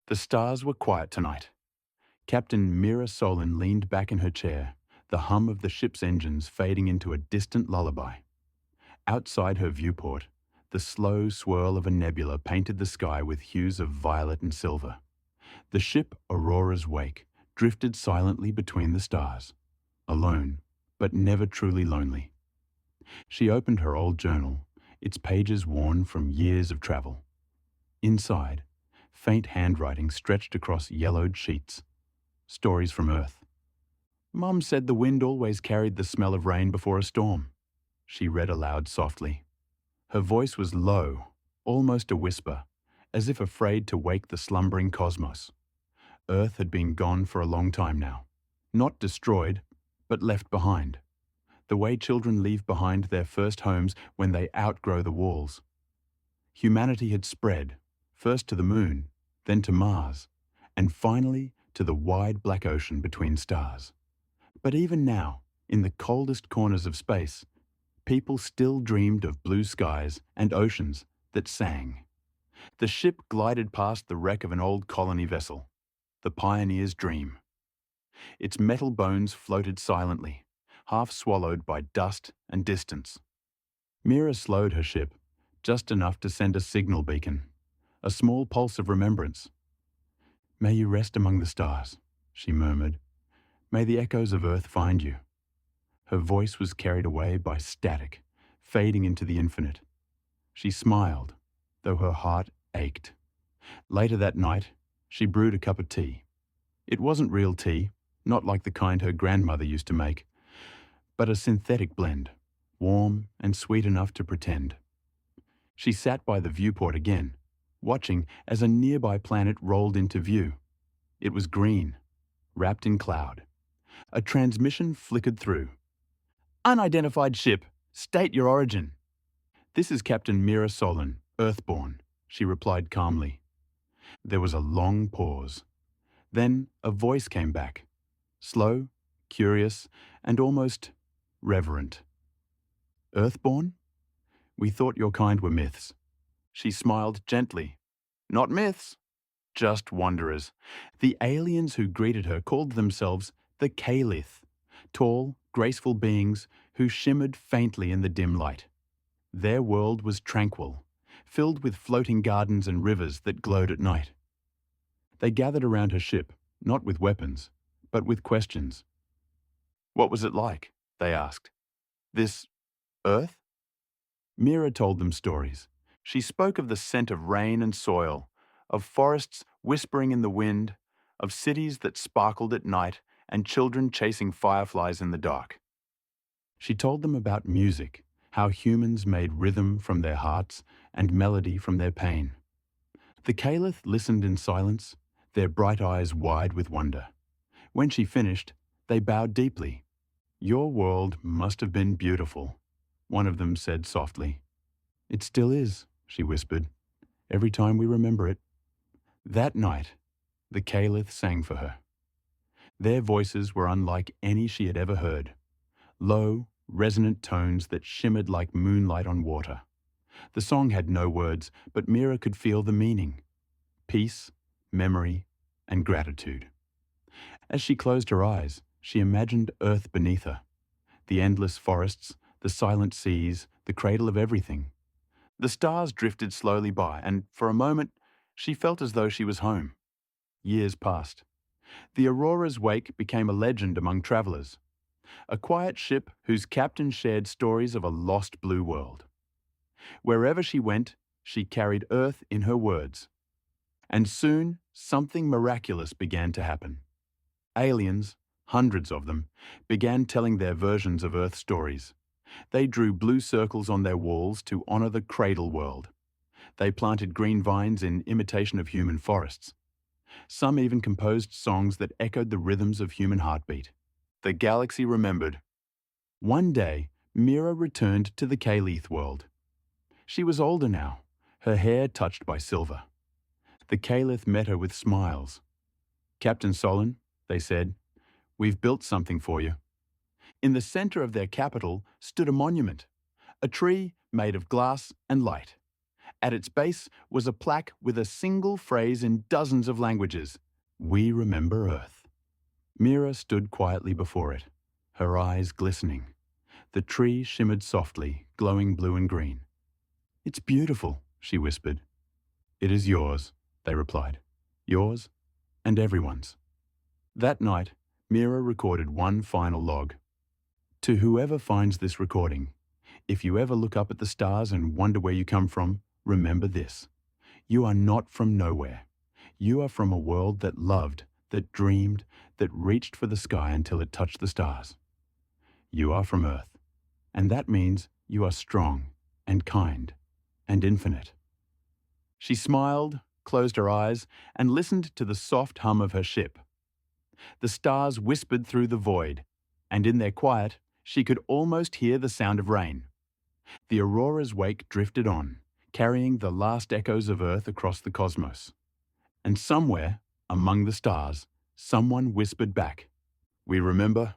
The stars were quiet tonight. Captain Mira Solen leaned back in her chair, the hum of the ship's engines fading into a distant lullaby. Outside her viewport, the slow swirl of a nebula painted the sky with hues of violet and silver. The ship Aurora's Wake drifted silently between the stars, alone, but never truly lonely. She opened her old journal, its pages worn from years of travel. Inside, faint handwriting stretched across yellowed sheets. Stories from Earth. Mum said the wind always carried the smell of rain before a storm. She read aloud softly. Her voice was low, almost a whisper, as if afraid to wake the slumbering cosmos. Earth had been gone for a long time now. Not destroyed, but left behind. The way children leave behind their first homes when they outgrow the walls. Humanity had spread, first to the moon, then to Mars, and finally to the wide black ocean between stars. But even now, in the coldest corners of space, people still dreamed of blue skies and oceans that sang. The ship glided past the wreck of an old colony vessel, the pioneer's dream. Its metal bones floated silently, half swallowed by dust and distance. Mira slowed her ship, just enough to send a signal beacon, a small pulse of remembrance. "May you rest among the stars," she murmured. "May the echoes of Earth find you." Her voice was carried away by static, fading into the infinite. She smiled, though her heart ached. Later that night, she brewed a cup of tea. It wasn't real tea, not like the kind her grandmother used to make, but a synthetic blend, warm and sweet enough to pretend. She sat by the viewport again, watching as a nearby planet rolled into view. It was green, wrapped in cloud. A transmission flickered through. "Unidentified ship, state your origin." "This is Captain Mira Solen, Earthborn," she replied calmly. There was a long pause. Then a voice came back, slow, curious, and almost reverent. "Earthborn? We thought your kind were myths." She smiled gently. "Not myths, just wanderers." The aliens who greeted her called themselves the Caliph, tall, graceful beings who shimmered faintly in the dim light. Their world was tranquil, filled with floating gardens and rivers that glowed at night. They gathered around her ship, not with weapons, but with questions. "What was it like?" they asked. "This Earth?" Mira told them stories. She spoke of the scent of rain and soil, of forests whispering in the wind, of cities that sparkled at night and children chasing fireflies in the dark. She told them about music, how humans made rhythm from their hearts and melody from their pain. The Caliph listened in silence, their bright eyes wide with wonder. When she finished, they bowed deeply. "Your world must have been beautiful," one of them said softly. "It still is," she whispered, "every time we remember it." That night, the Caliph sang for her. Their voices were unlike any she had ever heard. Low, resonant tones that shimmered like moonlight on water. The song had no words, but Mira could feel the meaning. Peace, memory, and gratitude. As she closed her eyes, she imagined Earth beneath her. The endless forests, the silent seas, the cradle of everything. The stars drifted slowly by, and for a moment, she felt as though she was home. Years passed. The Aurora's Wake became a legend among travelers. A quiet ship whose captain shared stories of a lost blue world. Wherever she went, she carried Earth in her words. And soon, something miraculous began to happen. Aliens, hundreds of them, began telling their versions of Earth stories. They drew blue circles on their walls to honor the cradle world. They planted green vines in imitation of human forests. Some even composed songs that echoed the rhythms of human heartbeat. The galaxy remembered. One day, Mira returned to the Caliph world. She was older now, her hair touched by silver. The Caliph met her with smiles. "Captain Solen," they said, "we've built something for you." In the center of their capital stood a monument, a tree made of glass and light. At its base was a plaque with a single phrase in dozens of languages. "We remember Earth." Mira stood quietly before it, her eyes glistening. The tree shimmered softly, glowing blue and green. "It's beautiful," she whispered. "It is yours," they replied. "Yours and everyone's." That night, Mira recorded one final log. "To whoever finds this recording, if you ever look up at the stars and wonder where you come from, remember this. You are not from nowhere. You are from a world that loved, that dreamed, that reached for the sky until it touched the stars. You are from Earth, and that means you are strong and kind and infinite." She smiled, closed her eyes, and listened to the soft hum of her ship. The stars whispered through the void, and in their quiet, she could almost hear the sound of rain. The aurora's wake drifted on, carrying the last echoes of Earth across the cosmos. And somewhere, among the stars, someone whispered back, "We remember